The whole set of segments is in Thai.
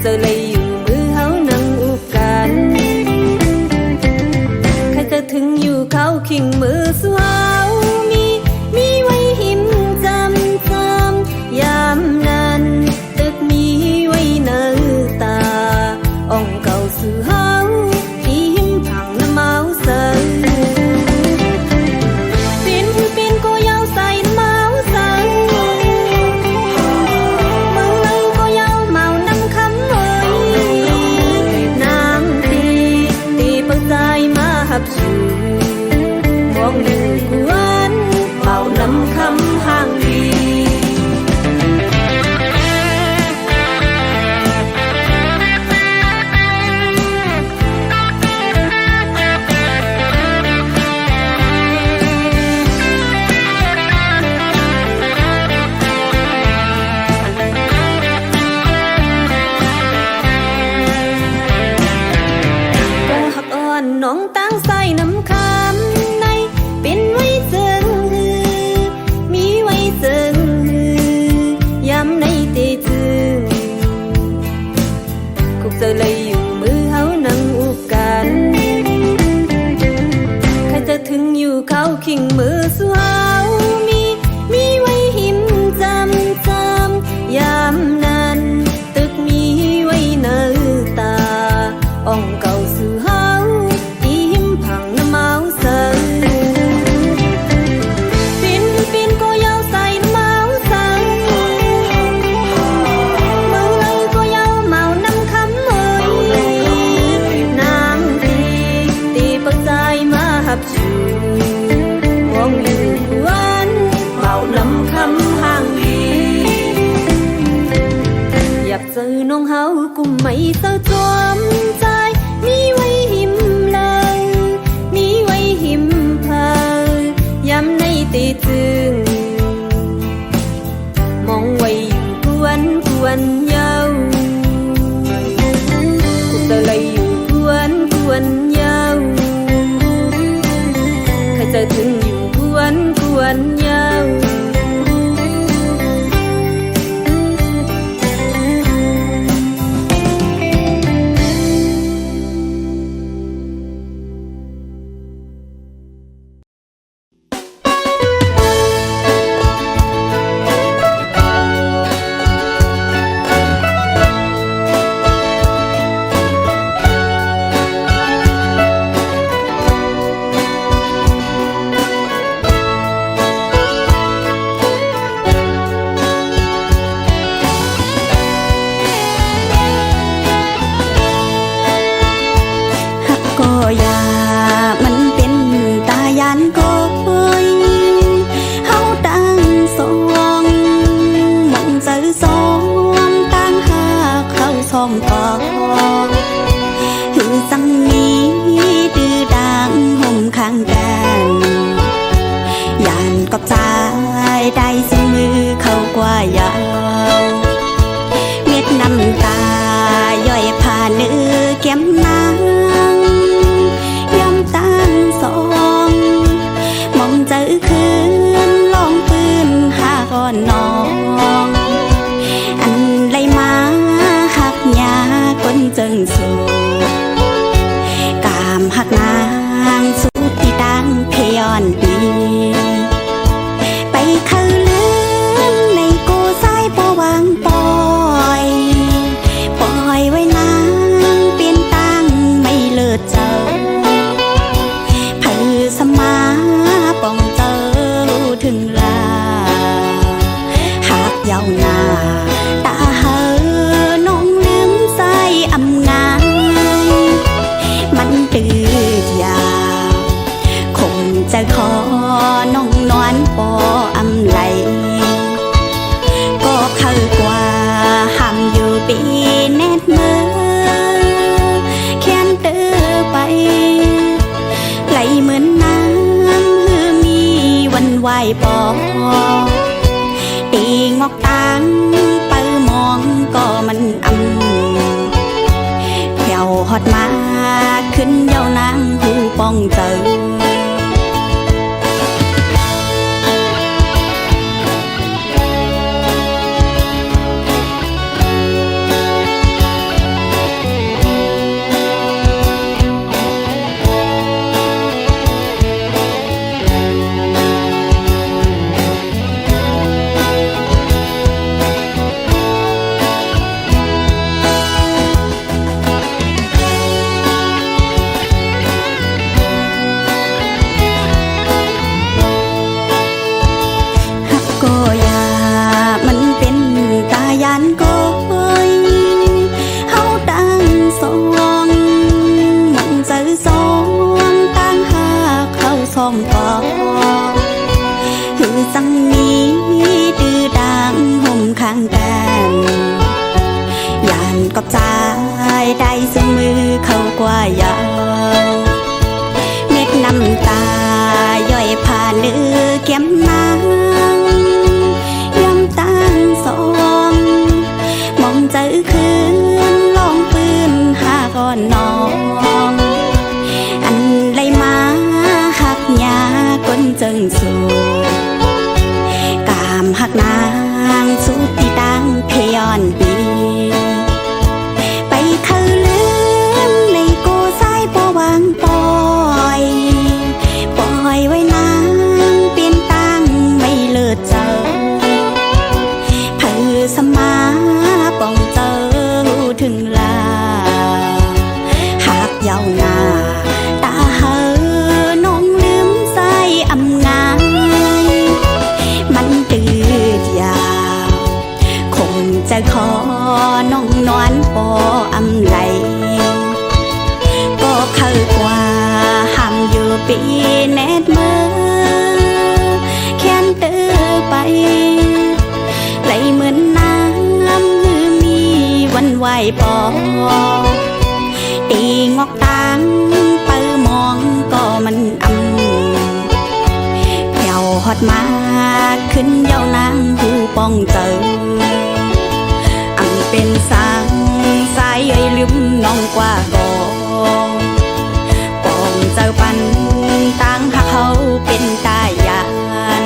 giờ lấyอยู่มือเฮานั่งอุบกันใครจะถึงอยู่เขาขิงมือสวาวมีไว้หิมจำยามนั้นตึกมีไว้เนื้อตาอ่องเก่าสื่อเฮาที่หิมผังน้ำเมาเสือเป็นก็ยาวใส่เมาเสือมือเลยก็ยาวเมาน้ำคำเอ่ยนางตีเปิดใจมาหับชูมองอยู่กวนเมาน้ำคำห่างดีน้องตั้งใส่น้ำคำในเป็นไว้เจิงฮือมีไว้เจิงฮือยำในเตจึงคุกเจอเลยอยู่มือเฮานั่งอุบกันใครจะถึงอยู่เขาขิงมือสวาวมีไว้หิมจำยามนั้นตึกมีไว้เนื้อตาอ่องเก่าสื่อเฮาเป็นก็ยาวใส่เมาเสือมือเลยก็ยาวเมาน้ำคำเอ่ยนางตีเปิดใจมาหับชูมองอยู่กวนเมาน้ำคำห่างดีอยากเจอน้องเฮากุมไม่เศร้าจอมใจมีไว้หิมเลยมีไว้หิมเพอยำในตีจึงมองไว้อยู่กวนเยาวกุตะเลยอยู่กวนเยาวใครจะถึงอยู่กวนเยาวได้สิมือเข้ากว่ายาวเม็ดน้ำตาย่อยผ่านเนื้อแก้มนางย้ำตั้งสองมองเจอคืนลองปืนหาก่อนน้องอันไรมาหักยาคนจึงสูกามหักนางสุดที่ตั้งพยอนดีไปเข้าลืมในกูสายปวางปล่อยไว้นางเปลี่ยนตั้งไม่เลิศเจอเพื่อสมาป้องเจอถึงลาหากยาวนาตาเหอน้องลืมใส่อำงานมันตื่นยาคงจะขอน้องนอนปออำไหลก็เข้ากว่าห้ามอยู่ปีแนดมือแค้นเตอไปไหลเหมือนน้ำหือมีวันไหวปอตีงอกตังไปมองก็มันอำแผ่วฮอดมาขึ้นเยาวนางผู้ป้องเจอ านกอบใจได้ซึ่งมือเขากว่ายาวเม็ดน้ำตาย่อยผ่านเนื้อแก้มนางยำตั้งสองมองเจอคืนลองปืนหาก่อนน้องอันไรมาหักยาก้นจึงสูกามหักนางสุดที่ตั้งเพยอนปีไปเขาลืมในกูสายปวางปอยปล่อยไว้นางเปลี่ยนตั้งไม่เลิศเจอเพื่อสมาป้องเจอถึงลาหากยาวหน้าตาเหอน้องลืมใส่อำงายมันตืดยาวคงจะขอน้องนอนปออำไหลก็เข้ากว่าห้ามอยู่ปีแนดมือแค้นเตือไปไหลเหมือนน้ำหือมีวันไหวปอตีงอกตังเปิมองก็มันแผ่วฮอดมาขึ้นเย้านางหูป้องเจอเป็นสังสายเอ่ยลืมน้องกว่ากองปองเจ้าปันตั้งหักเขาเป็นตายาน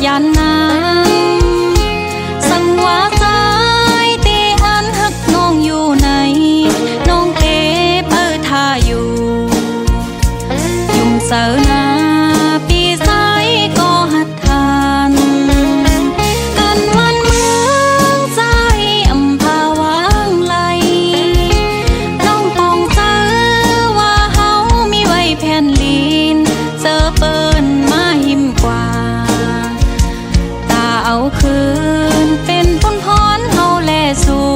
ยันนางสังว่าใจตีอันหักน้องอยู่ไหนน้องเตเปิดท่าอยู่ยุ่มเสาหน้าปีสายก็หัดทานกันวันเมืองใจอำภาวางไหลน้องปองเจอว่าเฮามีไว้แผ่นลีนเจอเปิ้นมาหิมกว่าตาเอาคืนเป็นพ้นพรเฮาแลสู่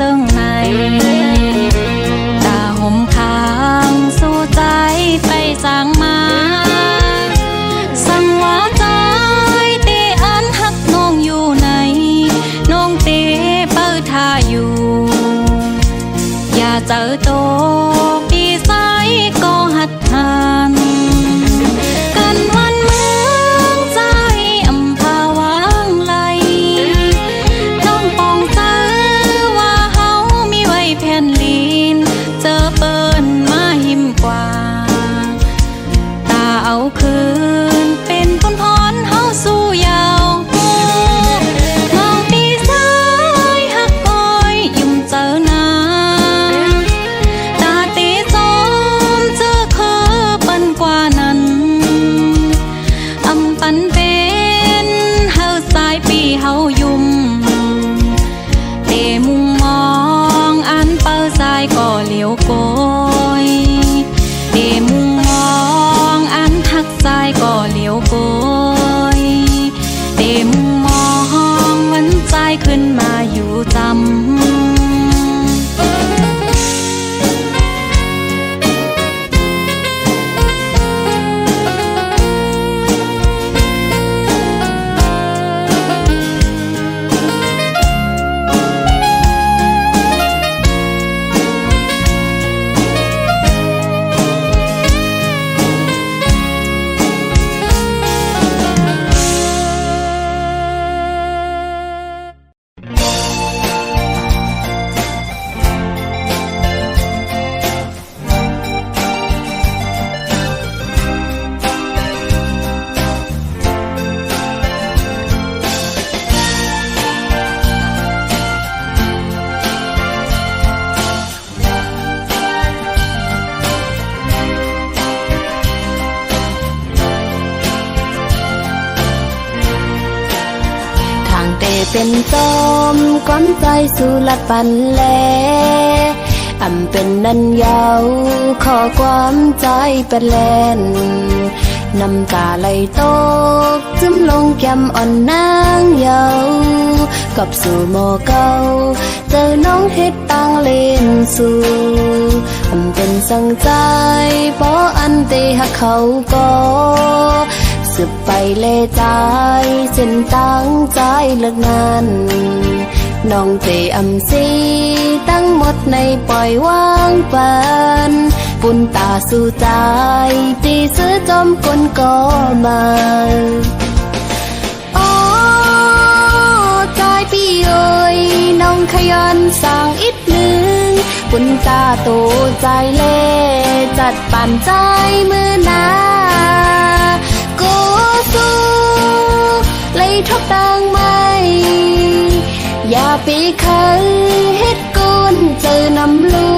จึงในตาห่มข้างสู้ใจไปสร้างมาสั่งว่าใจตีอันหักน้องอยู่ไหนน้องตีเปิดท่าอยู่อย่าเจอโตปีสายก็หัดทานกันวันเมืองใจอำภาวางไหลน้องปองเจอแผ่นลีนเจอเปิ้นมาหิมกว่าตาเอาคืนเป็นพ้นพรเฮาสู้ยาวมองปีสายหักอ้อยยุ่มเจอหน้าตาตีจอมเจอเคอเปิ้นกว่านั้นอำปันเป็นเฮาสายปีเฮายุ่มเตมุงมองอันเปิดสายก็เหลียวโกยเตมุงมองอันทักสายก็เหลียวโกยเตมุงมองวันใจขึ้นมาอยู่จำเป็นต้มก้อนใจสู่ลัดปันแลอำเป็นนันยาวขอความใจเป็นแลนน้ำตาไหลตกซึมลงแก้มอ่อนนางเยากับสู่หมอเก่าเจอน้องเฮ็ดต่างเล่นสู่อำเป็นสั่งใจเพราะอันเตหักเขาก็สืบไปเล่ใจเส้นตั้งใจเลิกนานน้องเตอำซีตั้งหมดในปล่อยวางปันปุ่นตาสู่ใจตีซื้อจอมกลก็มาอ๋อใจพี่เอ๋ยน้องขยันสั่งอีกหนึ่งปุ่นตาโตใจเล่จัดปั่นใจมือนาสู้เลยทบดังไม่อย่าปีคันเฮ็ดกุนเจอนำลู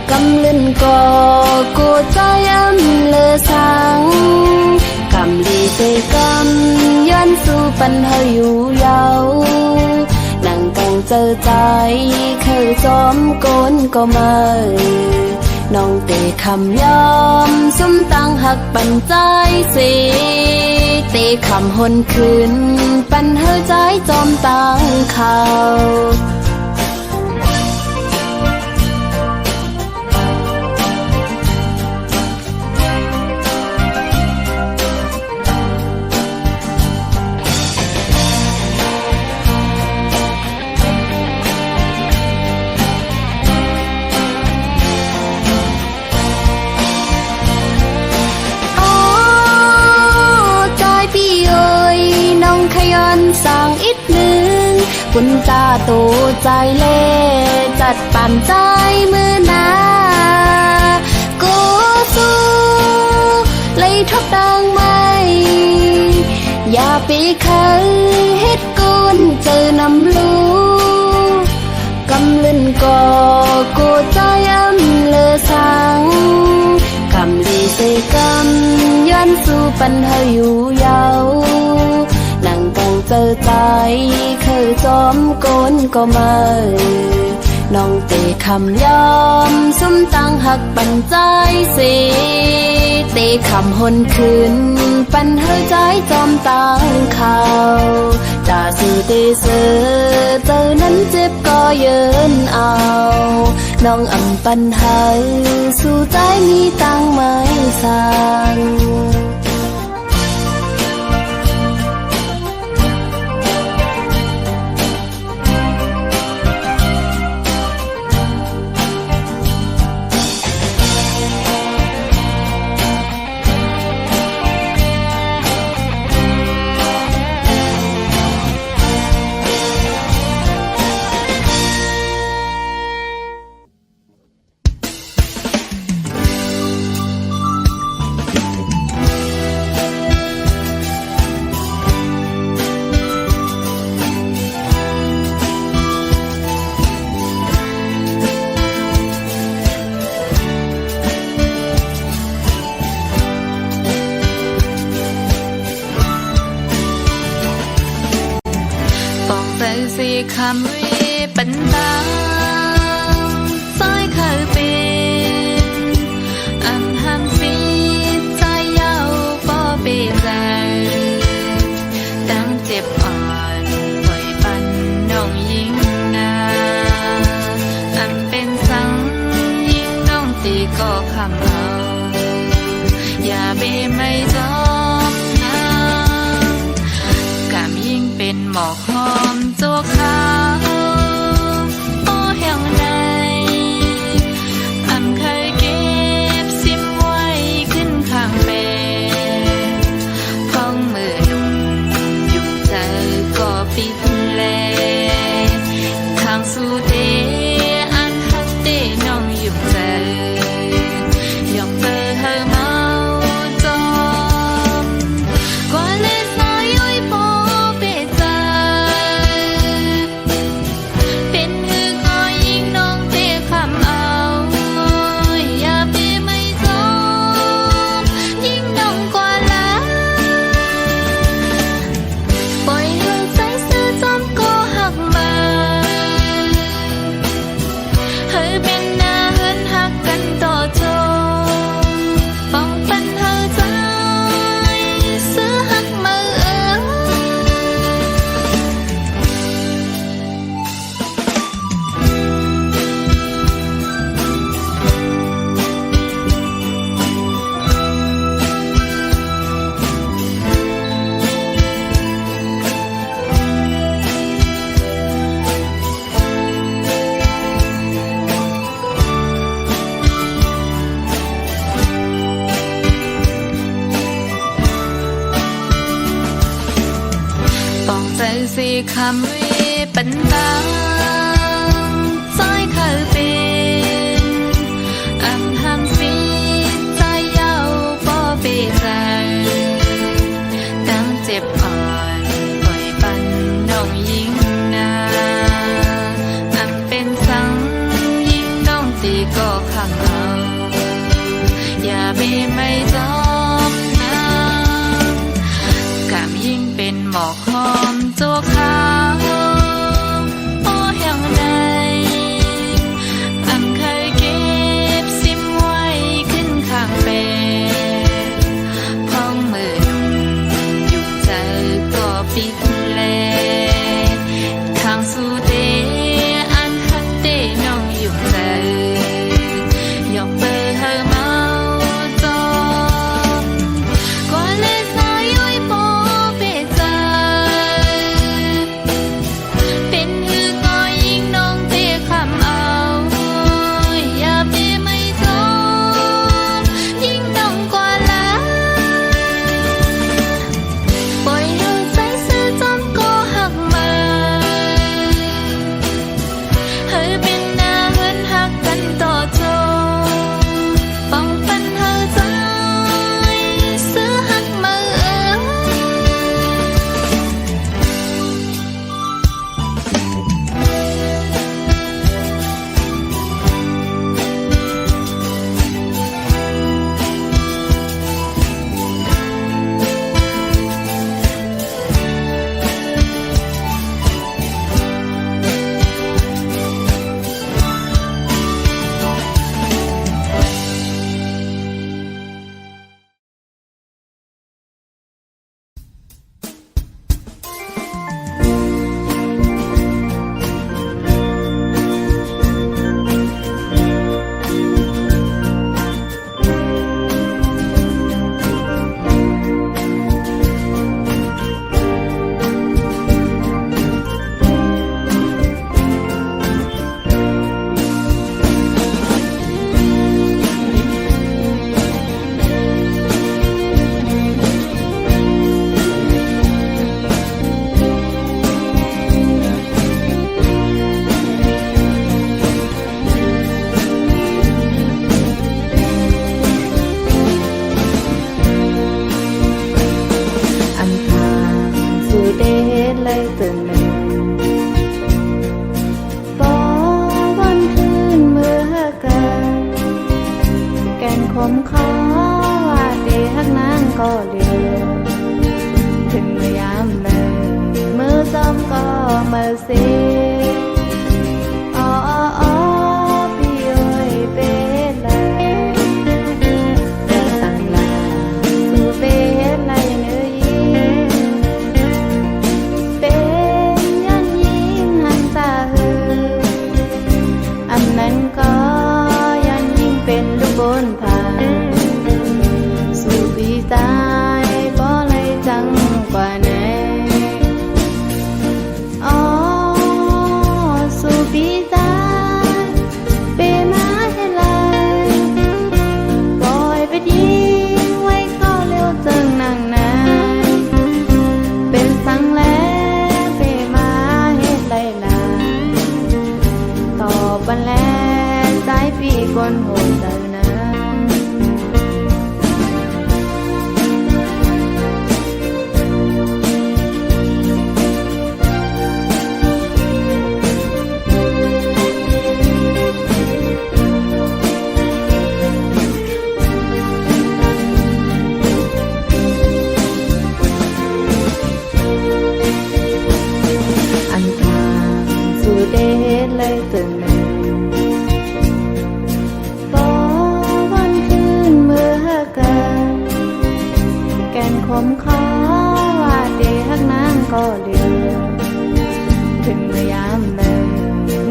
กำเล่นก่อกูใจอำเลอสังกำลีเตกำย้อนสู่ปันเฮาอยู่ยาวนั่งกังเจอใจเคยจอมโกนก็มาน้องเตคำยอมสมตั้งหักปันใจสิเตคำหนคืนปันเฮาใจจอมตั้งเขา กุญตาตูใจเล่จัดปั่นใจมือนากูสู้เลยทบดังไม่อย่าปีเคยเฮ็ดกุนเจอนำลูกำลึนก่อกูใจอ้ำเลอสังคำดีเสกำย้อนสู่ปัญหาอยู่ยาวนั่งกังเจอใจเคยจอมโกนก็มาน้องเตะคำยอมสมตั้งหักปันใจสิเตะคำหนคืนปันเฮอใจจอมตั้งข่าวจ่าสู่เตเสอเจอนั้นเจ็บก็เยินเอาน้องอำปันหาสู่ใจมีตั้งไม่สั่งสิคำวิปันตาซอยเคยเป็นอันหันฟีใจเยาบ่เปใจตั้งเจ็บอ่อนปล่อยปันน้องยิ่งนาอันเป็นสังยิ่งน้องตีก็คำเอาอย่าเบไม่จอมน้ำกำยิ่งเป็นหมอกหอมตัวขาวโอ้แห่งใดอำเคยเก็บซิมไว้ขึ้นข้างเปรพ้องมือหนุ่มยุ่งใจก็ปิดแลทางสู่เดอันฮักเดน้องยุ่งใจยอมเจอเธอเมาจอมกว่าเลสายย้อยพอเปใจ สิคำวิปันตาซ้อยเคยเป็นอันหันฟีใจเยาบ่เปใจตั้งเจ็บอ่อนปล่อยปันน้องยิ่งนาอันเป็นสังยิ่งน้องตีก็ขังเอาอย่าไปไม่จอมน้ำกำยิ่งเป็นหมอกหอมตัวขาวโอ้แห่งใดอันเคยเก็บซิมไว้ขึ้นข้างเปรพ้องมือหนุ่มยุ่งใจก็ปิดแลทางสู่เดอันฮักเดน้องยุ่งใจยอมเบอร์เธอเมาจอมกว่าเลสายย้อยพอเปใจ ขมขอว่าเดฮักนางก็เหลือถึงเมื่อยามหนึ่งมือซ้ำก็มาเสียอ๋ออ๋อพี่เอ้ยเป็นไรแต่ตั้งหลาสู่เป็นไรเนื้อยิงเป็นยันยิงหันตาหืออันนั้นก็ยันยิ่งเป็นลูกบนทางสู่ปีตายบ่เลยจังกว่าไหนอ๋อสู่ปีตายเปมาให้ไรปล่อยไปยิงไว้เข้าเร็วจังนั่งนานเป็นสังแล้วเปมาให้ไรล่ะตอบบันแล้วใจพี่คนโหดใจนะอันทางสู่เดชเลยตื่นหนึ่งบ่วันคืนเมื่อกันแก่นขมขอว่าเดฮักนางก็เหลือถึงเมื่อยามหนึ่ง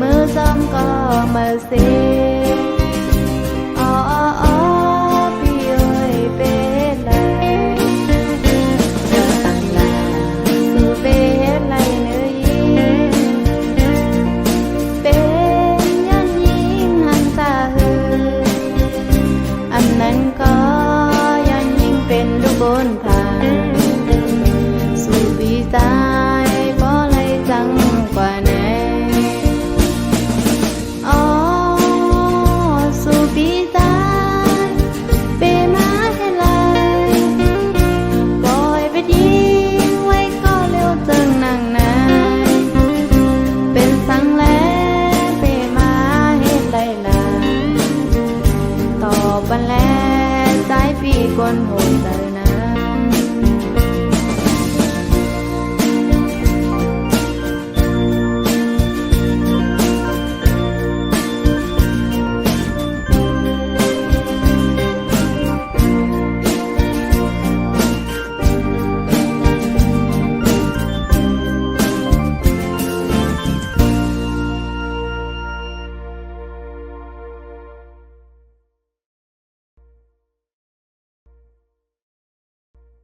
มือซ้ำก็มาเสียอ๋ออ๋ออ๋อพี่เอ้ยเป็นไรจะตั้งหลาสู่เป็นไรเนื้อยิงเป็นยันยิงหันตาหืออันนั้นก็ยันยิ่งเป็นลูกบนทางสู่ปีตา